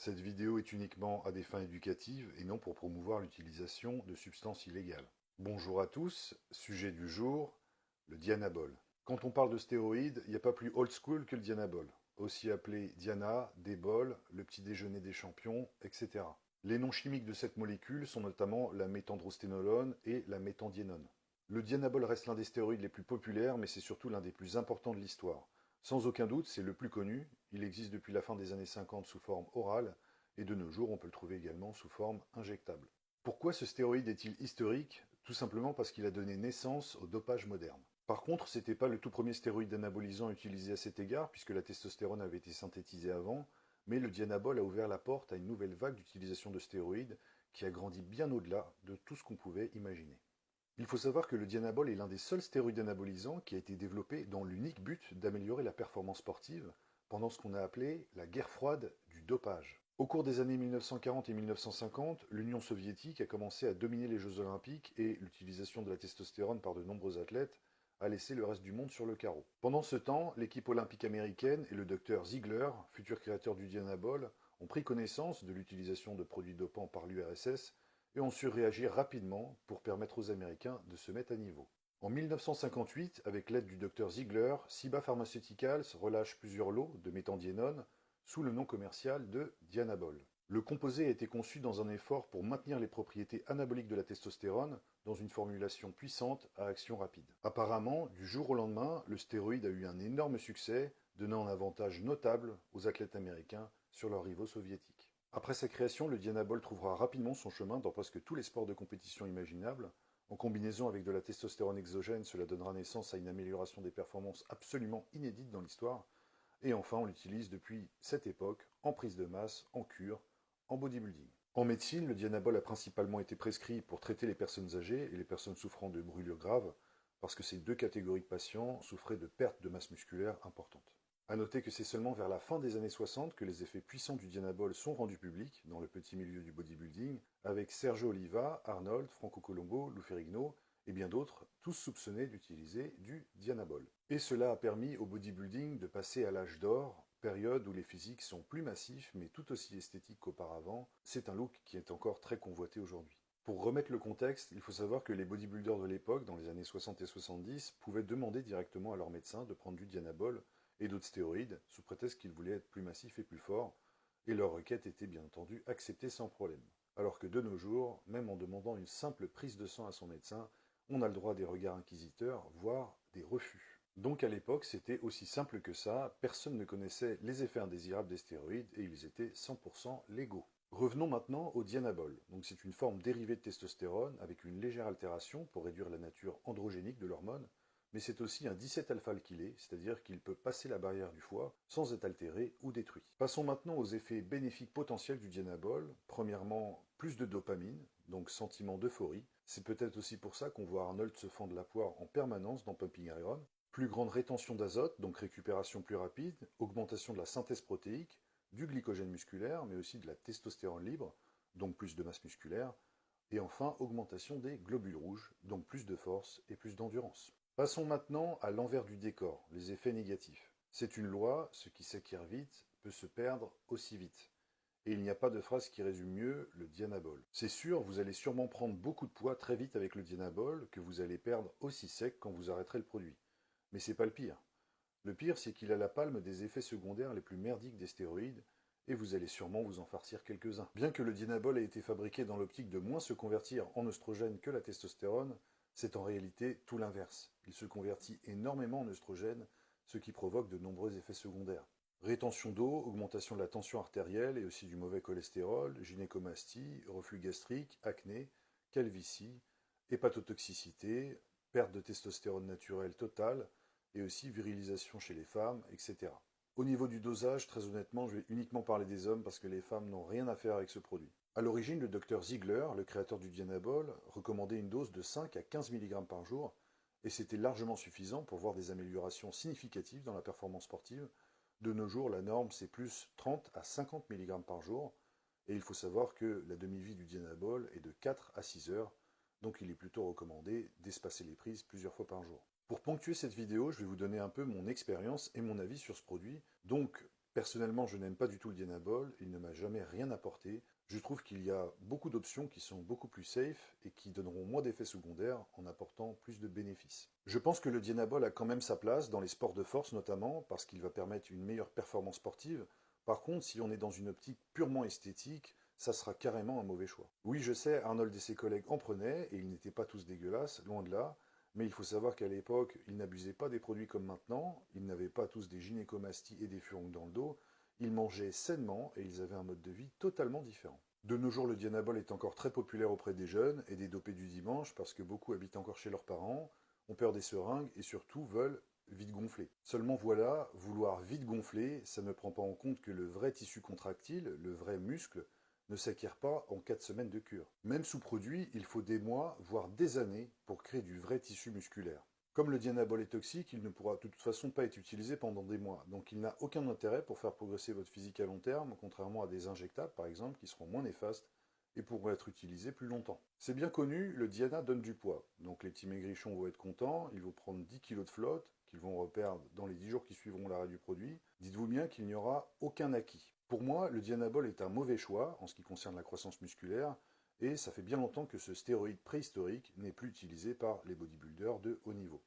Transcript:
Cette vidéo est uniquement à des fins éducatives et non pour promouvoir l'utilisation de substances illégales. Bonjour à tous, sujet du jour, le Dianabol. Quand on parle de stéroïdes, il n'y a pas plus old school que le Dianabol, aussi appelé Diana, Débol, le petit déjeuner des champions, etc. Les noms chimiques de cette molécule sont notamment la méthandrosténolone et la méthandiénone. Le Dianabol reste l'un des stéroïdes les plus populaires, mais c'est surtout l'un des plus importants de l'histoire. Sans aucun doute, c'est le plus connu. Il existe depuis la fin des années 50 sous forme orale, et de nos jours, on peut le trouver également sous forme injectable. Pourquoi ce stéroïde est-il historique? Tout simplement parce qu'il a donné naissance au dopage moderne. Par contre, ce n'était pas le tout premier stéroïde anabolisant utilisé à cet égard, puisque la testostérone avait été synthétisée avant, mais le Dianabol a ouvert la porte à une nouvelle vague d'utilisation de stéroïdes qui a grandi bien au-delà de tout ce qu'on pouvait imaginer. Il faut savoir que le Dianabol est l'un des seuls stéroïdes anabolisants qui a été développé dans l'unique but d'améliorer la performance sportive pendant ce qu'on a appelé la guerre froide du dopage. Au cours des années 1940 et 1950, l'Union soviétique a commencé à dominer les Jeux olympiques et l'utilisation de la testostérone par de nombreux athlètes a laissé le reste du monde sur le carreau. Pendant ce temps, l'équipe olympique américaine et le docteur Ziegler, futur créateur du Dianabol, ont pris connaissance de l'utilisation de produits dopants par l'URSS et ont su réagir rapidement pour permettre aux Américains de se mettre à niveau. En 1958, avec l'aide du docteur Ziegler, Ciba Pharmaceuticals relâche plusieurs lots de méthandiénone sous le nom commercial de Dianabol. Le composé a été conçu dans un effort pour maintenir les propriétés anaboliques de la testostérone dans une formulation puissante à action rapide. Apparemment, du jour au lendemain, le stéroïde a eu un énorme succès, donnant un avantage notable aux athlètes américains sur leurs rivaux soviétiques. Après sa création, le Dianabol trouvera rapidement son chemin dans presque tous les sports de compétition imaginables. En combinaison avec de la testostérone exogène, cela donnera naissance à une amélioration des performances absolument inédite dans l'histoire. Et enfin, on l'utilise depuis cette époque en prise de masse, en cure, en bodybuilding. En médecine, le Dianabol a principalement été prescrit pour traiter les personnes âgées et les personnes souffrant de brûlures graves, parce que ces deux catégories de patients souffraient de perte de masse musculaire importante. A noter que c'est seulement vers la fin des années 60 que les effets puissants du Dianabol sont rendus publics dans le petit milieu du bodybuilding, avec Sergio Oliva, Arnold, Franco Colombo, Lou Ferrigno et bien d'autres, tous soupçonnés d'utiliser du Dianabol. Et cela a permis au bodybuilding de passer à l'âge d'or, période où les physiques sont plus massifs mais tout aussi esthétiques qu'auparavant. C'est un look qui est encore très convoité aujourd'hui. Pour remettre le contexte, il faut savoir que les bodybuilders de l'époque, dans les années 60 et 70, pouvaient demander directement à leur médecin de prendre du Dianabol et d'autres stéroïdes, sous prétexte qu'ils voulaient être plus massifs et plus forts, et leur requête était bien entendu acceptée sans problème. Alors que de nos jours, même en demandant une simple prise de sang à son médecin, on a le droit à des regards inquisiteurs, voire des refus. Donc à l'époque, c'était aussi simple que ça, personne ne connaissait les effets indésirables des stéroïdes et ils étaient 100% légaux. Revenons maintenant au Dianabol. Donc c'est une forme dérivée de testostérone avec une légère altération pour réduire la nature androgénique de l'hormone, mais c'est aussi un 17-alpha-alkylé, c'est-à-dire qu'il peut passer la barrière du foie sans être altéré ou détruit. Passons maintenant aux effets bénéfiques potentiels du Dianabol. Premièrement, plus de dopamine, donc sentiment d'euphorie. C'est peut-être aussi pour ça qu'on voit Arnold se fendre la poire en permanence dans Pumping Iron. Plus grande rétention d'azote, donc récupération plus rapide, augmentation de la synthèse protéique, du glycogène musculaire, mais aussi de la testostérone libre, donc plus de masse musculaire, et enfin augmentation des globules rouges, donc plus de force et plus d'endurance. Passons maintenant à l'envers du décor, les effets négatifs. C'est une loi, ce qui s'acquiert vite peut se perdre aussi vite. Et il n'y a pas de phrase qui résume mieux le Dianabol. C'est sûr, vous allez sûrement prendre beaucoup de poids très vite avec le Dianabol, que vous allez perdre aussi sec quand vous arrêterez le produit. Mais c'est pas le pire. Le pire, c'est qu'il a la palme des effets secondaires les plus merdiques des stéroïdes, et vous allez sûrement vous en farcir quelques-uns. Bien que le Dianabol ait été fabriqué dans l'optique de moins se convertir en oestrogène que la testostérone, c'est en réalité tout l'inverse. Il se convertit énormément en oestrogène, ce qui provoque de nombreux effets secondaires. Rétention d'eau, augmentation de la tension artérielle et aussi du mauvais cholestérol, gynécomastie, reflux gastrique, acné, calvitie, hépatotoxicité, perte de testostérone naturelle totale et aussi virilisation chez les femmes, etc. Au niveau du dosage, très honnêtement, je vais uniquement parler des hommes parce que les femmes n'ont rien à faire avec ce produit. A l'origine, le docteur Ziegler, le créateur du Dianabol, recommandait une dose de 5 à 15 mg par jour, et c'était largement suffisant pour voir des améliorations significatives dans la performance sportive. De nos jours, la norme, c'est plus 30 à 50 mg par jour, et il faut savoir que la demi-vie du Dianabol est de 4 à 6 heures, donc il est plutôt recommandé d'espacer les prises plusieurs fois par jour. Pour ponctuer cette vidéo, je vais vous donner un peu mon expérience et mon avis sur ce produit. Donc, Personnellement, je n'aime pas du tout le Dianabol, il ne m'a jamais rien apporté. Je trouve qu'il y a beaucoup d'options qui sont beaucoup plus safe et qui donneront moins d'effets secondaires en apportant plus de bénéfices. Je pense que le Dianabol a quand même sa place dans les sports de force notamment parce qu'il va permettre une meilleure performance sportive. Par contre, si on est dans une optique purement esthétique, ça sera carrément un mauvais choix. Oui, je sais, Arnold et ses collègues en prenaient et ils n'étaient pas tous dégueulasses, loin de là. Mais il faut savoir qu'à l'époque, ils n'abusaient pas des produits comme maintenant, ils n'avaient pas tous des gynécomasties et des furoncles dans le dos, ils mangeaient sainement et ils avaient un mode de vie totalement différent. De nos jours, le Dianabol est encore très populaire auprès des jeunes et des dopés du dimanche parce que beaucoup habitent encore chez leurs parents, ont peur des seringues et surtout veulent vite gonfler. Seulement voilà, vouloir vite gonfler, ça ne prend pas en compte que le vrai tissu contractile, le vrai muscle, ne s'acquiert pas en 4 semaines de cure. Même sous produit, il faut des mois, voire des années, pour créer du vrai tissu musculaire. Comme le dianabol est toxique, il ne pourra de toute façon pas être utilisé pendant des mois, donc il n'a aucun intérêt pour faire progresser votre physique à long terme, contrairement à des injectables par exemple, qui seront moins néfastes et pourront être utilisés plus longtemps. C'est bien connu, le Diana donne du poids, donc les petits maigrichons vont être contents, ils vont prendre 10 kg de flotte, qu'ils vont reperdre dans les 10 jours qui suivront l'arrêt du produit. Dites-vous bien qu'il n'y aura aucun acquis. Pour moi, le Dianabol est un mauvais choix en ce qui concerne la croissance musculaire, et ça fait bien longtemps que ce stéroïde préhistorique n'est plus utilisé par les bodybuilders de haut niveau.